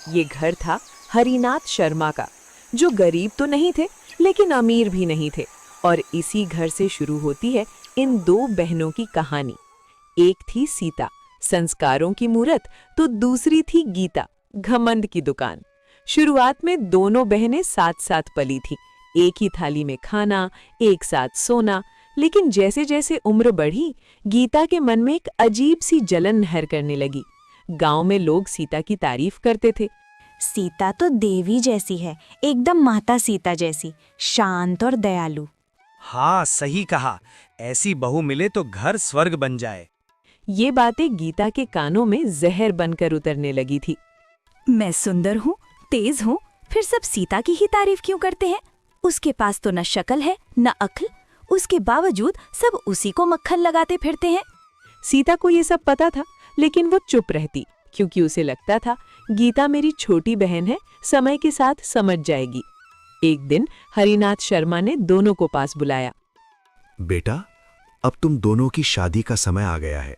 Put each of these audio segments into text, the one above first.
ये घर था हरिनाथ शर्मा का, जो गरीब तो नहीं थे लेकिन अमीर भी नहीं थे। और इसी घर से शुरू होती है इन दो बहनों की कहानी। एक थी सीता, संस्कारों की मूरत, तो दूसरी थी गीता, घमंड की दुकान। शुरुआत में दोनों बहनें साथ साथ पली थीं, एक ही थाली में खाना, एक साथ सोना। लेकिन जैसे जैसे उम्र बढ़ी, गीता के मन में एक अजीब सी जलन नहर करने लगी। गांव में लोग सीता की तारीफ करते थे। सीता तो देवी जैसी है, एकदम माता सीता जैसी, शांत और दयालु। हाँ, सही कहा। ऐसी बहू मिले तो घर स्वर्ग बन जाए। ये बातें गीता के कानों में जहर बनकर उतरने लगी थी। मैं सुंदर हूँ, तेज हूँ, फिर सब सीता की ही तारीफ क्यों करते हैं? उसके पास तो न शक्ल है न अक्ल, उसके बावजूद सब उसी को मक्खन लगाते फिरते हैं। सीता को ये सब पता था, लेकिन वो चुप रहती, क्योंकि उसे लगता था गीता मेरी छोटी बहन है, समय के साथ समझ जाएगी। एक दिन हरिनाथ शर्मा ने दोनों को पास बुलाया। बेटा, अब तुम दोनों की शादी का समय आ गया है।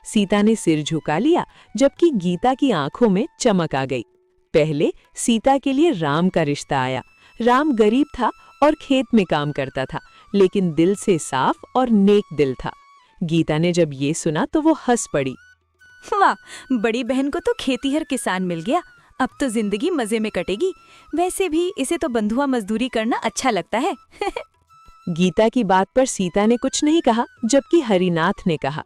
सीता ने सिर झुका लिया, जबकि गीता की आंखों में चमक आ गई। पहले सीता के लिए राम का रिश्ता आया। राम गरीब था और खेत में काम करता था, लेकिन दिल से साफ और नेक दिल था। गीता ने जब ये सुना तो वो हंस पड़ी। वाह, बड़ी बहन को तो खेतीहर किसान मिल गया, अब तो जिंदगी मजे में कटेगी। वैसे भी इसे तो बंधुआ मजदूरी करना अच्छा लगता है। गीता की बात पर सीता ने कुछ नहीं कहा, जबकि हरिनाथ ने कहा,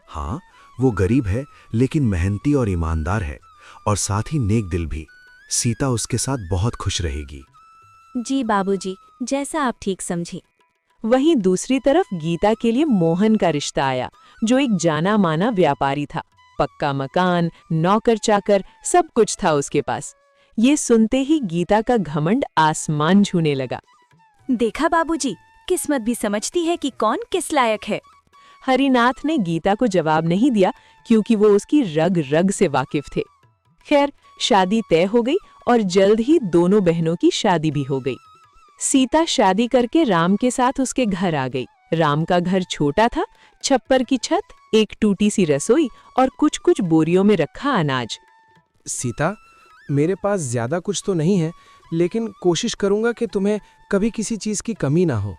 हाँ, वो गरीब है लेकिन मेहनती और ईमानदार है, और साथ ही नेक दिल भी। सीता उसके साथ बहुत खुश रहेगी। जी बाबूजी, जैसा आप ठीक समझे। वहीं दूसरी तरफ गीता के लिए मोहन का रिश्ता आया, जो एक जाना माना व्यापारी था। पक्का मकान, नौकर चाकर, सब कुछ था उसके पास। ये सुनते ही गीता का घमंड आसमान छूने लगा। देखा बाबूजी, किस्मत भी समझती है कि कौन किस लायक है। हरिनाथ ने गीता को जवाब नहीं दिया, क्योंकि वो उसकी रग रग से वाकिफ थे। खैर, शादी तय हो गई और जल्द ही दोनों बहनों की शादी भी हो गई। सीता शादी करके राम के साथ उसके घर आ गई। राम का घर छोटा था, छप्पर की छत, एक टूटी सी रसोई और कुछ कुछ बोरियों में रखा अनाज। सीता, मेरे पास ज्यादा कुछ तो नहीं है, लेकिन कोशिश करूंगा कि तुम्हें कभी किसी चीज की कमी ना हो।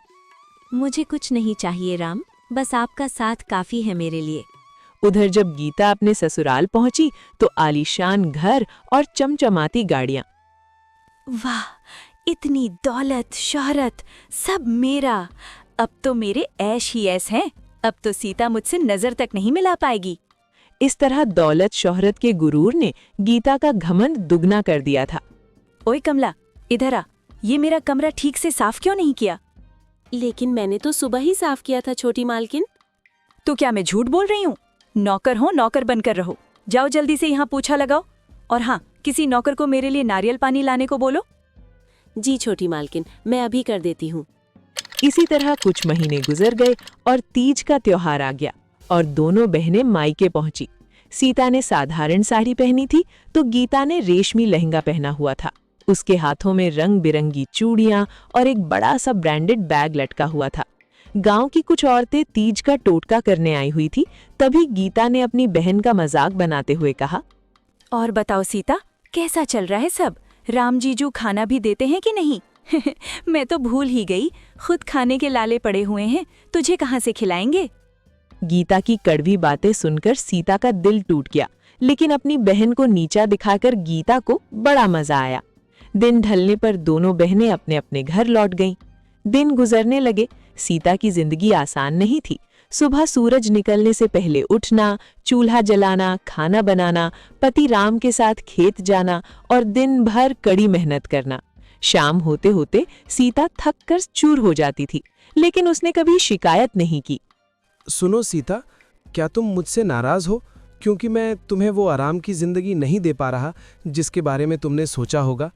मुझे कुछ नहीं चाहिए राम, बस आपका साथ काफी है मेरे लिए। उधर जब गीता अपने ससुराल पहुंची तो आलीशान घर और चमचमाती गाड़ियां। वाह, इतनी दौलत शोहरत, सब मेरा। अब तो मेरे ऐश ही ऐश हैं। अब तो सीता मुझसे नजर तक नहीं मिला पाएगी। इस तरह दौलत शोहरत के गुरूर ने गीता का घमंड दुगना कर दिया था। ओए कमला, इधर आ, ये मेरा कमरा ठीक से साफ क्यों नहीं किया? लेकिन मैंने तो सुबह ही साफ किया था छोटी मालकिन। तो क्या मैं झूठ बोल रही हूँ? नौकर हो, नौकर बनकर रहो। जाओ जल्दी से यहाँ पोछा लगाओ, और हाँ, किसी नौकर को मेरे लिए नारियल पानी लाने को बोलो। जी छोटी मालकिन, मैं अभी कर देती हूँ। इसी तरह कुछ महीने गुजर गए और तीज का त्योहार आ गया और दोनों बहनें मायके पहुंची। सीता ने साधारण साड़ी पहनी थी तो गीता ने रेशमी लहंगा पहना हुआ था। उसके हाथों में रंग बिरंगी चूड़ियां और एक बड़ा सा ब्रांडेड बैग लटका हुआ था। गांव की कुछ औरतें तीज का टोटका करने आई हुई थी। तभी गीता ने अपनी बहन का मजाक बनाते हुए कहा, और बताओ सीता, कैसा चल रहा है सब? राम जीजू खाना भी देते हैं कि नहीं? मैं तो भूल ही गई, खुद खाने के लाले पड़े हुए हैं, तुझे कहाँ से खिलाएंगे? गीता की कड़वी बातें सुनकर सीता का दिल टूट गया, लेकिन अपनी बहन को नीचा दिखाकर गीता को बड़ा मजा आया। दिन ढलने पर दोनों बहनें अपने अपने घर लौट गईं। दिन गुजरने लगे। सीता की जिंदगी आसान नहीं थी। सुबह सूरज निकलने से पहले उठना, चूल्हा जलाना, खाना बनाना, पति राम के साथ खेत जाना और दिन भर कड़ी मेहनत करना। शाम होते होते सीता थक कर चूर हो जाती थी, लेकिन उसने कभी शिकायत नहीं की। सुनो सीता, क्या तुम मुझसे नाराज हो क्योंकि मैं तुम्हें वो आराम की जिंदगी नहीं दे पा रहा जिसके बारे में तुमने सोचा होगा?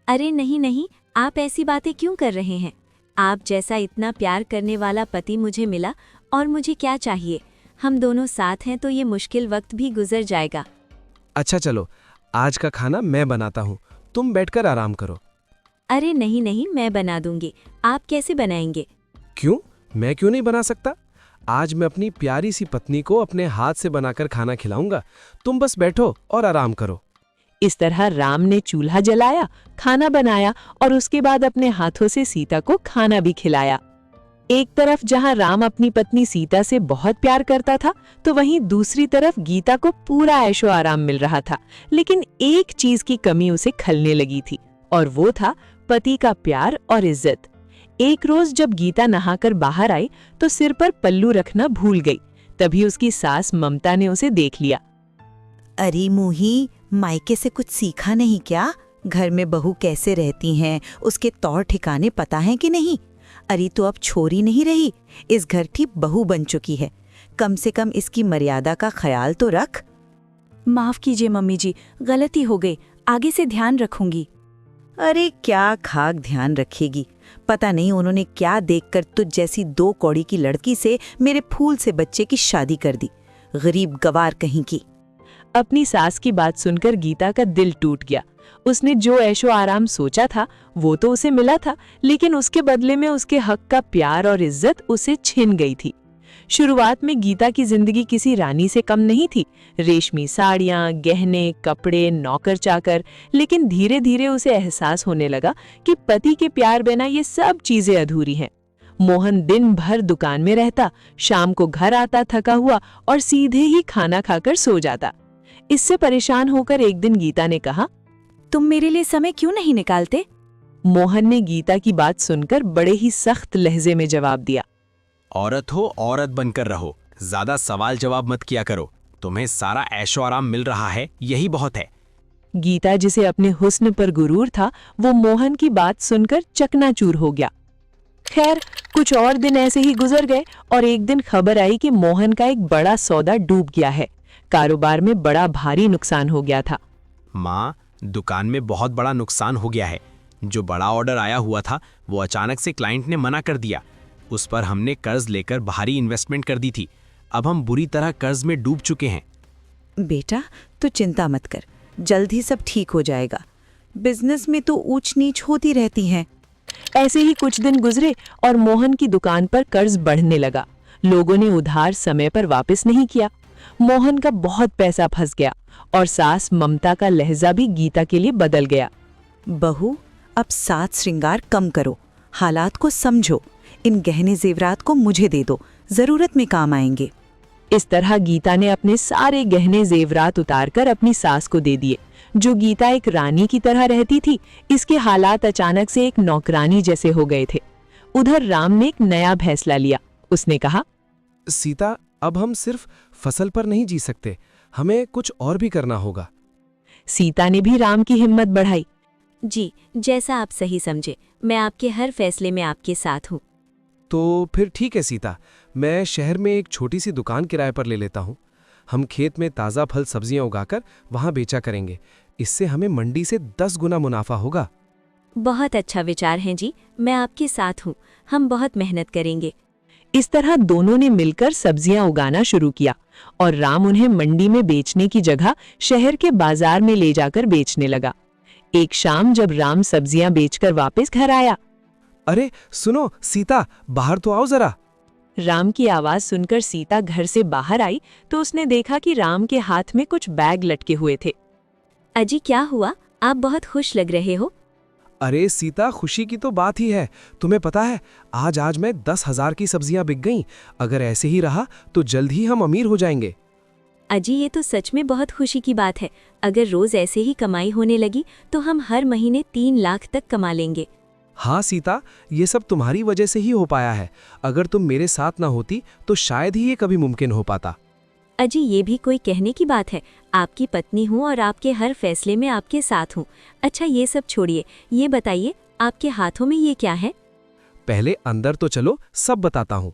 अरे नहीं नहीं, आप ऐसी बातें क्यों कर रहे हैं? आप जैसा इतना प्यार करने वाला पति मुझे मिला, और मुझे क्या चाहिए? हम दोनों साथ हैं तो ये मुश्किल वक्त भी गुजर जाएगा। अच्छा चलो, आज का खाना मैं बनाता हूँ, तुम बैठकर आराम करो। अरे नहीं नहीं, मैं बना दूंगी। आप कैसे बनाएंगे? क्यों, मैं क्यों नहीं बना सकता? आज मैं अपनी प्यारी सी पत्नी को अपने हाथ से बनाकर खाना खिलाऊंगा। तुम बस बैठो और आराम करो। इस तरह राम ने चूल्हा जलाया, खाना बनाया और उसके बाद अपने हाथों से सीता को खाना भी खिलाया। एक तरफ जहां राम अपनी पत्नी सीता से बहुत प्यार करता था, तो वहीं दूसरी तरफ गीता को पूरा ऐशो आराम मिल रहा था। लेकिन एक चीज की कमी उसे खलने लगी थी, और वो था पति का प्यार और इज्जत। एक रोज जब गीता नहाकर बाहर आई तो सिर पर पल्लू रखना भूल गई। तभी उसकी सास ममता ने उसे देख लिया। अरे मुही, मायके से कुछ सीखा नहीं क्या? घर में बहू कैसे रहती हैं, उसके तौर ठिकाने पता है कि नहीं? अरे तो अब छोरी नहीं रही, इस घर की बहू बन चुकी है। कम से कम इसकी मर्यादा का ख्याल तो रख। माफ कीजिए मम्मी जी, गलती हो गई, आगे से ध्यान रखूंगी। अरे क्या खाक ध्यान रखेगी, पता नहीं उन्होंने क्या देखकर तुझ जैसी 2 कौड़ी की लड़की से मेरे फूल से बच्चे की शादी कर दी। गरीब गवार कहीं की। अपनी सास की बात सुनकर गीता का दिल टूट गया। उसने जो ऐशो आराम सोचा था वो तो उसे मिला था, लेकिन उसके बदले में उसके हक का प्यार और इज्जत उसे छिन गई थी। शुरुआत में गीता की जिंदगी किसी रानी से कम नहीं थी। रेशमी साड़ियां, गहने, कपड़े, नौकर चाकर। लेकिन धीरे धीरे उसे एहसास होने लगा कि पति के प्यार बिना ये सब चीजें अधूरी हैं। मोहन दिन भर दुकान में रहता, शाम को घर आता थका हुआ और सीधे ही खाना खाकर सो जाता। इससे परेशान होकर एक दिन गीता ने कहा, तुम मेरे लिए समय क्यों नहीं निकालते? मोहन ने गीता की बात सुनकर बड़े ही सख्त लहजे में जवाब दिया, औरत हो औरत बनकर रहो, ज्यादा सवाल जवाब मत किया करो। तुम्हें सारा ऐशो आराम मिल रहा है, यही बहुत है। गीता जिसे अपने हुस्न पर गुरूर था, वो मोहन की बात सुनकर चकनाचूर हो गया। खैर, कुछ और दिन ऐसे ही गुजर गए और एक दिन खबर आई कि मोहन का एक बड़ा सौदा डूब गया है। कारोबार में बड़ा भारी नुकसान हो गया था। माँ, दुकान में बहुत बड़ा नुकसान हो गया है। जो बड़ा ऑर्डर आया हुआ था वो अचानक से क्लाइंट ने मना कर दिया। उस पर हमने कर्ज लेकर भारी इन्वेस्टमेंट कर दी थी। अब हम बुरी तरह कर्ज में डूब चुके हैं। बेटा, तू चिंता मत कर, जल्द ही सब ठीक हो जाएगा। बिजनेस में तो ऊंच नीच होती रहती है। ऐसे ही कुछ दिन गुजरे और मोहन की दुकान पर कर्ज बढ़ने लगा। लोगों ने उधार समय पर वापस नहीं किया। मोहन का बहुत पैसा फंस गया और सास ममता का लहजा भी गीता के लिए बदल गया। बहू, अब साज श्रृंगार कम करो, हालात को समझो। इन गहने जेवरात को मुझे दे दो, जरूरत में काम आएंगे। इस तरह गीता ने अपने सारे गहने जेवरात उतारकर अपनी सास को दे दिए। जो गीता एक रानी की तरह रहती थी, इसके हालात अचानक से एक नौकरानी जैसे हो गए थे। उधर राम ने एक नया फैसला लिया। उसने कहा, सीता, अब हम सिर्फ फसल पर नहीं जी सकते, हमें कुछ और भी करना होगा। सीता ने भी राम की हिम्मत बढ़ाई। जी, जैसा आप सही समझे, मैं आपके हर फैसले में आपके साथ हूँ। तो फिर ठीक है सीता, मैं शहर में एक छोटी सी दुकान किराए पर ले लेता हूँ। हम खेत में ताज़ा फल सब्जियां उगाकर वहाँ बेचा करेंगे। इससे हमें मंडी से 10 गुना मुनाफा होगा। बहुत अच्छा विचार है जी, मैं आपके साथ हूँ। हम बहुत मेहनत करेंगे। इस तरह दोनों ने मिलकर सब्जियां उगाना शुरू किया और राम उन्हें मंडी में बेचने की जगह शहर के बाजार में ले जाकर बेचने लगा। एक शाम जब राम सब्जियां बेचकर वापस घर आया, अरे सुनो सीता, बाहर तो आओ जरा। राम की आवाज सुनकर सीता घर से बाहर आई तो उसने देखा कि राम के हाथ में कुछ बैग लटके हुए थे। अजी, क्या हुआ? आप बहुत खुश लग रहे हो। अरे सीता, खुशी की तो बात ही है। तुम्हें पता है, आज में 10,000 की सब्जियां बिक गईं। अगर ऐसे ही रहा तो जल्द ही हम अमीर हो जाएंगे। अजी, ये तो सच में बहुत खुशी की बात है। अगर रोज ऐसे ही कमाई होने लगी तो हम हर महीने 3 लाख तक कमा लेंगे। हाँ सीता, ये सब तुम्हारी वजह से ही हो पाया है। अगर तुम मेरे साथ ना होती तो शायद ही ये कभी मुमकिन हो पाता। अजी, ये भी कोई कहने की बात है? आपकी पत्नी हूँ और आपके हर फैसले में आपके साथ हूँ। अच्छा, ये सब छोड़िए, ये बताइए आपके हाथों में ये क्या है? पहले अंदर तो चलो, सब बताता हूँ।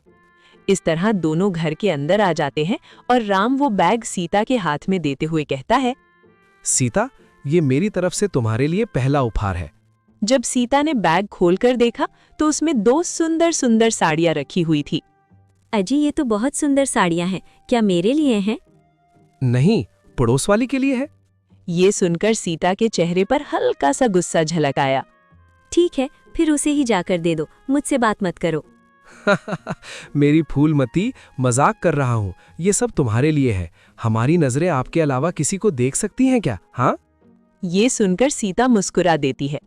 इस तरह दोनों घर के अंदर आ जाते हैं और राम वो बैग सीता के हाथ में देते हुए कहता है, सीता, ये मेरी तरफ से तुम्हारे लिए पहला उपहार है। जब सीता ने बैग खोलकर देखा तो उसमें 2 सुंदर सुंदर साड़ियां रखी हुई थी। अजी, ये तो बहुत सुंदर साड़ियाँ हैं। क्या मेरे लिए हैं? नहीं, पड़ोस वाली के लिए है। ये सुनकर सीता के चेहरे पर हल्का सा गुस्सा झलक आया। ठीक है, फिर उसे ही जाकर दे दो, मुझसे बात मत करो। मेरी फूलमती, मजाक कर रहा हूँ। ये सब तुम्हारे लिए है। हमारी नजरें आपके अलावा किसी को देख सकती हैं क्या? हाँ, ये सुनकर सीता मुस्कुरा देती है।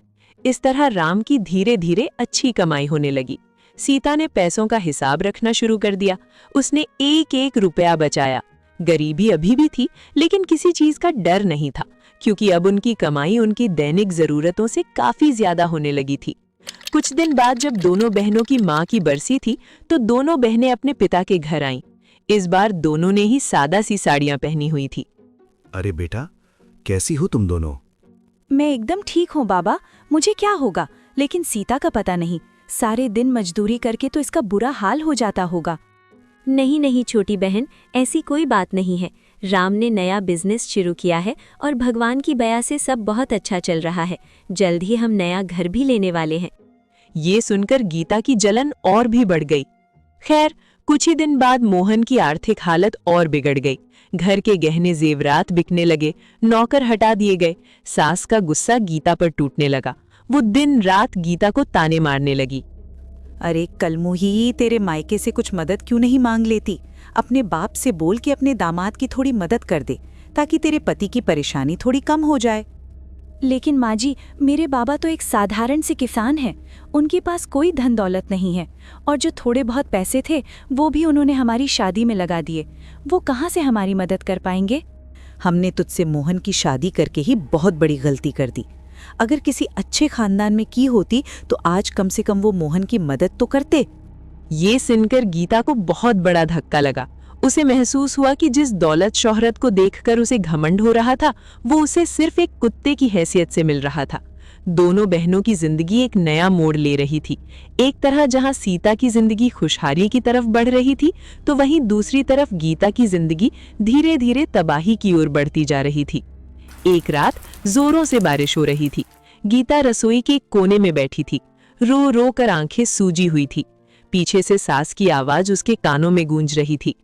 इस तरह राम की धीरे धीरे अच्छी कमाई होने लगी। सीता ने पैसों का हिसाब रखना शुरू कर दिया। उसने एक एक रुपया बचाया। गरीबी अभी भी थी, लेकिन किसी चीज का डर नहीं था, क्योंकि अब उनकी कमाई उनकी दैनिक जरूरतों से काफी ज्यादा होने लगी थी। कुछ दिन बाद जब दोनों बहनों की माँ की बरसी थी, तो दोनों बहनें अपने पिता के घर आईं। इस बार दोनों ने ही सादा सी साड़ियां पहनी हुई थी। अरे बेटा, कैसी हो तुम दोनों? मैं एकदम ठीक हूँ बाबा, मुझे क्या होगा, लेकिन सीता का पता नहीं। सारे दिन मजदूरी करके तो इसका बुरा हाल हो जाता होगा। नहीं नहीं छोटी बहन, ऐसी कोई बात नहीं है। राम ने नया बिजनेस शुरू किया है और भगवान की दया से सब बहुत अच्छा चल रहा है। जल्द ही हम नया घर भी लेने वाले हैं। ये सुनकर गीता की जलन और भी बढ़ गई। खैर, कुछ ही दिन बाद मोहन की आर्थिक हालत और बिगड़ गई। घर के गहने जेवरात बिकने लगे, नौकर हटा दिए गए। सास का गुस्सा गीता पर टूटने लगा। वो दिन रात गीता को ताने मारने लगी। अरे कलमुही, तेरे मायके से कुछ मदद क्यों नहीं मांग लेती? अपने बाप से बोल के अपने दामाद की थोड़ी मदद कर दे, ताकि तेरे पति की परेशानी थोड़ी कम हो जाए। लेकिन माँ जी, मेरे बाबा तो एक साधारण से किसान हैं। उनके पास कोई धन दौलत नहीं है, और जो थोड़े बहुत पैसे थे वो भी उन्होंने हमारी शादी में लगा दिए। वो कहाँ से हमारी मदद कर पाएंगे? हमने तुझसे मोहन की शादी करके ही बहुत बड़ी गलती कर दी। अगर किसी अच्छे खानदान में की होती तो आज कम से कम वो मोहन की मदद तो करते। ये सुनकर गीता को बहुत बड़ा धक्का लगा। उसे महसूस हुआ कि जिस दौलत शोहरत को देखकर उसे घमंड हो रहा था, वो उसे सिर्फ एक कुत्ते की हैसियत से मिल रहा था। दोनों बहनों की जिंदगी एक नया मोड़ ले रही थी। एक तरह जहां सीता की जिंदगी खुशहाली की तरफ बढ़ रही थी, तो वहीं दूसरी तरफ गीता की जिंदगी धीरे धीरे तबाही की ओर बढ़ती जा रही थी। एक रात जोरों से बारिश हो रही थी। गीता रसोई के एक कोने में बैठी थी। रो रो कर आंखें सूजी हुई थी। पीछे से सास की आवाज उसके कानों में गूंज रही थी।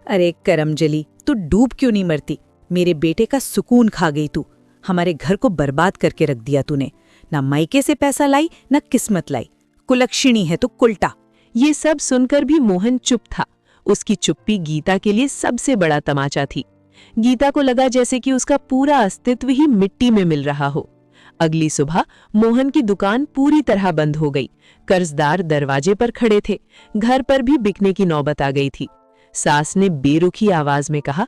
अरे करमजली, तू डूब क्यों नहीं मरती? मेरे बेटे का सुकून खा गई तू। हमारे घर को बर्बाद करके रख दिया तूने। ना मायके से पैसा लाई, ना किस्मत लाई। कुलक्षणी है तो कुलटा। ये सब सुनकर भी मोहन चुप था। उसकी चुप्पी गीता के लिए सबसे बड़ा तमाचा थी। गीता को लगा जैसे कि उसका पूरा अस्तित्व ही मिट्टी में मिल रहा हो। अगली सुबह मोहन की दुकान पूरी तरह बंद हो गई। कर्जदार दरवाजे पर खड़े थे। घर पर भी बिकने की नौबत आ गई थी। सास ने बेरुखी आवाज में कहा,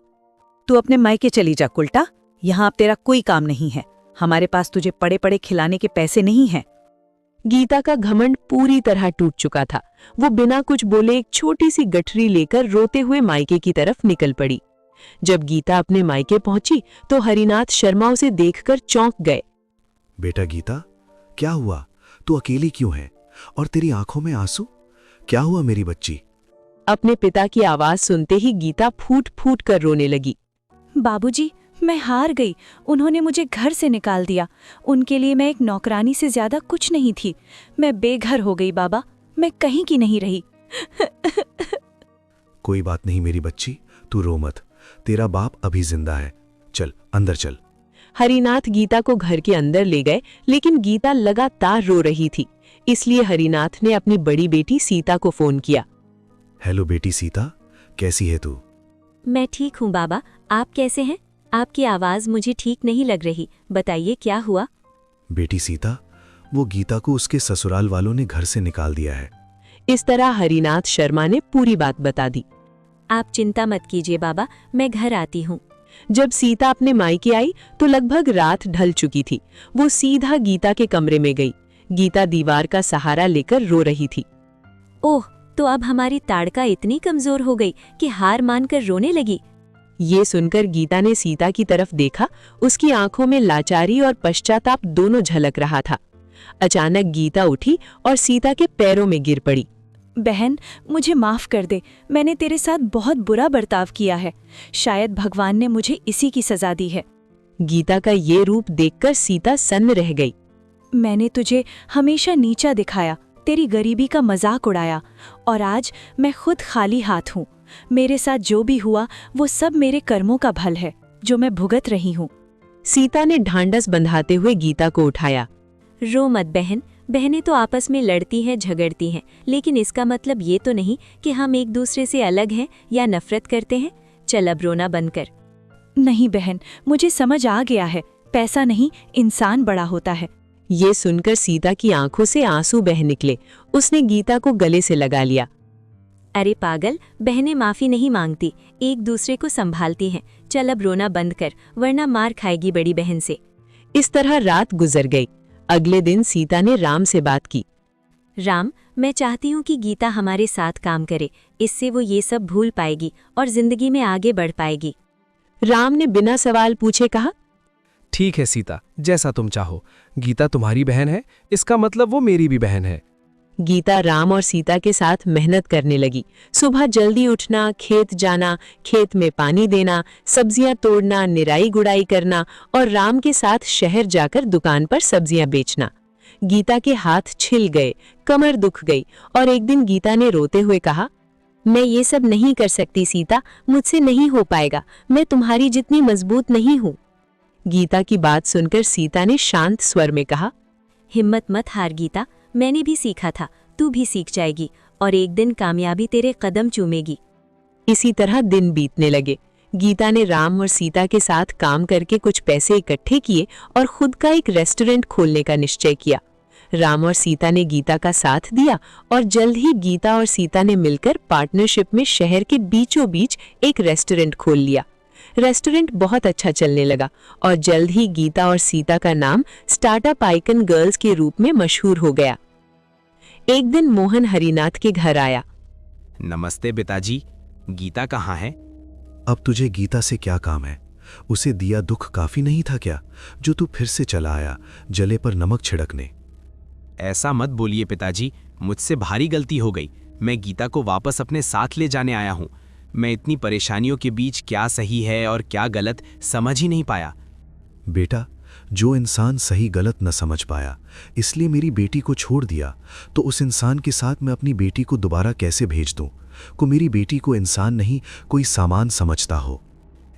तू अपने मायके चली जा कुलटा। यहाँ अब तेरा कोई काम नहीं है। हमारे पास तुझे पड़े पड़े खिलाने के पैसे नहीं हैं। गीता का घमंड पूरी तरह टूट चुका था। वो बिना कुछ बोले एक छोटी सी गठरी लेकर रोते हुए मायके की तरफ निकल पड़ी। जब गीता अपने मायके पहुंची तो हरिनाथ शर्मा उसे देखकर चौंक गए। बेटा गीता, क्या हुआ? तू अकेली क्यों है? और तेरी आंखों में आंसू? क्या हुआ मेरी बच्ची? अपने पिता की आवाज सुनते ही गीता फूट फूट कर रोने लगी। बाबूजी, मैं हार गई। उन्होंने मुझे घर से निकाल दिया। उनके लिए मैं एक नौकरानी से ज्यादा कुछ नहीं थी। मैं बेघर हो गई बाबा। मैं कहीं की नहीं रही। कोई बात नहीं मेरी बच्ची, तू रो मत। तेरा बाप अभी जिंदा है। चल अंदर चल। हरिनाथ गीता को घर के अंदर ले गए, लेकिन गीता लगातार रो रही थी। इसलिए हरिनाथ ने अपनी बड़ी बेटी सीता को फोन किया। हेलो बेटी सीता, कैसी है तू? मैं ठीक हूँ बाबा, आप कैसे हैं? आपकी आवाज मुझे ठीक नहीं लग रही। बताइए क्या हुआ? बेटी सीता, वो गीता को उसके ससुराल वालों ने घर से निकाल दिया है। इस तरह हरिनाथ शर्मा ने पूरी बात बता दी। आप चिंता मत कीजिए बाबा, मैं घर आती हूँ। जब सीता अपने मायके आई तो लगभग रात ढल चुकी थी। वो सीधा गीता के कमरे में गई। गीता दीवार का सहारा लेकर रो रही थी। ओह, तो अब हमारी ताड़का इतनी कमजोर हो गई कि हार मानकर रोने लगी। ये सुनकर गीता ने सीता की तरफ देखा। उसकी आंखों में लाचारी और पश्चाताप दोनों झलक रहा था। अचानक गीता उठी और सीता के पैरों में गिर पड़ी। बहन, मुझे माफ कर दे। मैंने तेरे साथ बहुत बुरा बर्ताव किया है। शायद भगवान ने मुझे इसी की सजा दी है। गीता का ये रूप देखकर सीता सन्न रह गई। मैंने तुझे हमेशा नीचा दिखाया, तेरी गरीबी का मजाक उड़ाया, और आज मैं खुद खाली हाथ हूँ। मेरे साथ जो भी हुआ वो सब मेरे कर्मों का फल है, जो मैं भुगत रही हूँ। सीता ने ढांढस बंधाते हुए गीता को उठाया। रो मत बहन। बहनें तो आपस में लड़ती हैं, झगड़ती हैं, लेकिन इसका मतलब ये तो नहीं कि हम एक दूसरे से अलग हैं या नफरत करते हैं। चल अब रोना बंद कर। नहीं बहन, मुझे समझ आ गया है पैसा नहीं, इंसान बड़ा होता है। ये सुनकर सीता की आंखों से आंसू बह निकले। उसने गीता को गले से लगा लिया। अरे पागल, बहनें माफी नहीं मांगती, एक दूसरे को संभालती हैं। चल अब रोना बंद कर, वरना मार खाएगी बड़ी बहन से। इस तरह रात गुजर गई। अगले दिन सीता ने राम से बात की। राम, मैं चाहती हूँ कि गीता हमारे साथ काम करे, इससे वो ये सब भूल पाएगी और जिंदगी में आगे बढ़ पाएगी। राम ने बिना सवाल पूछे कहा, ठीक है सीता, जैसा तुम चाहो। गीता तुम्हारी बहन है, इसका मतलब वो मेरी भी बहन है। गीता राम और सीता के साथ मेहनत करने लगी। सुबह जल्दी उठना, खेत जाना, खेत में पानी देना, सब्जियां तोड़ना, निराई गुड़ाई करना और राम के साथ शहर जाकर दुकान पर सब्जियां बेचना। गीता के हाथ छिल गए, कमर दुख गई और एक दिन गीता ने रोते हुए कहा, मैं ये सब नहीं कर सकती सीता, मुझसे नहीं हो पाएगा, मैं तुम्हारी जितनी मजबूत नहीं हूँ। गीता की बात सुनकर सीता ने शांत स्वर में कहा, हिम्मत मत हार गीता, मैंने भी सीखा था, तू भी सीख जाएगी और एक दिन कामयाबी तेरे कदम चूमेगी। इसी तरह दिन बीतने लगे। गीता ने राम और सीता के साथ काम करके कुछ पैसे इकट्ठे किए और खुद का एक रेस्टोरेंट खोलने का निश्चय किया। राम और सीता ने गीता का साथ दिया और जल्द ही गीता और सीता ने मिलकर पार्टनरशिप में शहर के बीचों बीच एक रेस्टोरेंट खोल लिया। रेस्टोरेंट बहुत अच्छा चलने लगा और जल्द ही गीता और सीता का नाम स्टार्टअप आइकन गर्ल्स के रूप में मशहूर हो गया। एक दिन मोहन हरिनाथ के घर आया। नमस्ते पिताजी, गीता कहाँ है? अब तुझे गीता से क्या काम है? उसे दिया दुख काफी नहीं था क्या, जो तू फिर से चला आया जले पर नमक छिड़कने? ऐसा मत बोलिए पिताजी, मुझसे भारी गलती हो गई। मैं गीता को वापस अपने साथ ले जाने आया हूँ। मैं इतनी परेशानियों के बीच क्या सही है और क्या गलत समझ ही नहीं पाया। बेटा, जो इंसान सही गलत न समझ पाया इसलिए मेरी बेटी को छोड़ दिया, तो उस इंसान के साथ मैं अपनी बेटी को दोबारा कैसे भेज दूं? को मेरी बेटी को इंसान नहीं कोई सामान समझता हो।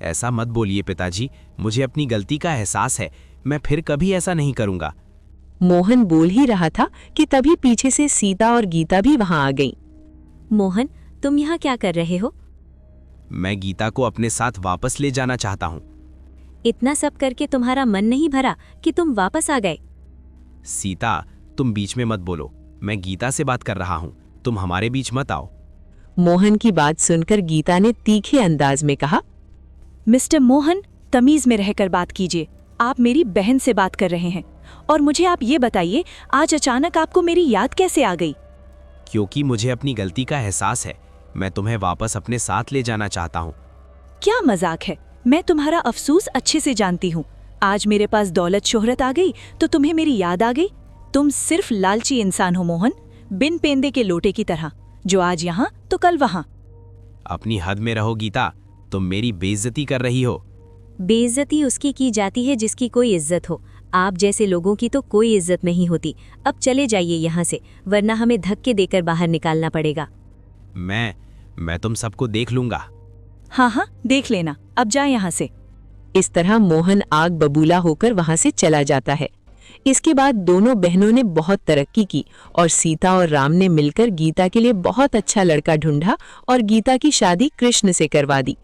ऐसा मत बोलिए पिताजी, मुझे अपनी गलती का एहसास है। मैं फिर कभी ऐसा नहीं करूँगा। मोहन बोल ही रहा था कि तभी पीछे से सीता और गीता भी वहां आ गईं। मोहन, तुम यहाँ क्या कर रहे हो? मैं गीता को अपने साथ वापस ले जाना चाहता हूँ। इतना सब करके तुम्हारा मन नहीं भरा कि तुम वापस आ गए? सीता, तुम बीच में मत बोलो, मैं गीता से बात कर रहा हूँ, तुम हमारे बीच मत आओ। मोहन की बात सुनकर गीता ने तीखे अंदाज में कहा, मिस्टर मोहन, तमीज में रहकर बात कीजिए। आप मेरी बहन से बात कर रहे हैं और मुझे आप ये बताइए, आज अचानक आपको मेरी याद कैसे आ गई? क्योंकि मुझे अपनी गलती का एहसास है। मैं तुम्हें वापस अपने साथ ले जाना चाहता हूँ। क्या मजाक है, मैं तुम्हारा अफसोस अच्छे से जानती हूँ। आज मेरे पास दौलत शोहरत आ गई तो तुम्हें मेरी याद आ गई? तुम सिर्फ लालची इंसान हो मोहन, बिन पेंदे के लोटे की तरह, जो आज यहाँ तो कल वहाँ। अपनी हद में रहो गीता, तुम मेरी बेइज्जती कर रही हो। बेइज्जती उसकी की जाती है जिसकी कोई इज्जत हो। आप जैसे लोगों की तो कोई इज्जत नहीं होती। अब चले जाइए यहाँ से, वरना हमें धक्के देकर बाहर निकालना पड़ेगा। मैं तुम सबको देख लूंगा। हाँ हाँ, देख लेना, अब जाए यहाँ से। इस तरह मोहन आग बबूला होकर वहां से चला जाता है। इसके बाद दोनों बहनों ने बहुत तरक्की की और सीता और राम ने मिलकर गीता के लिए बहुत अच्छा लड़का ढूंढा और गीता की शादी कृष्ण से करवा दी।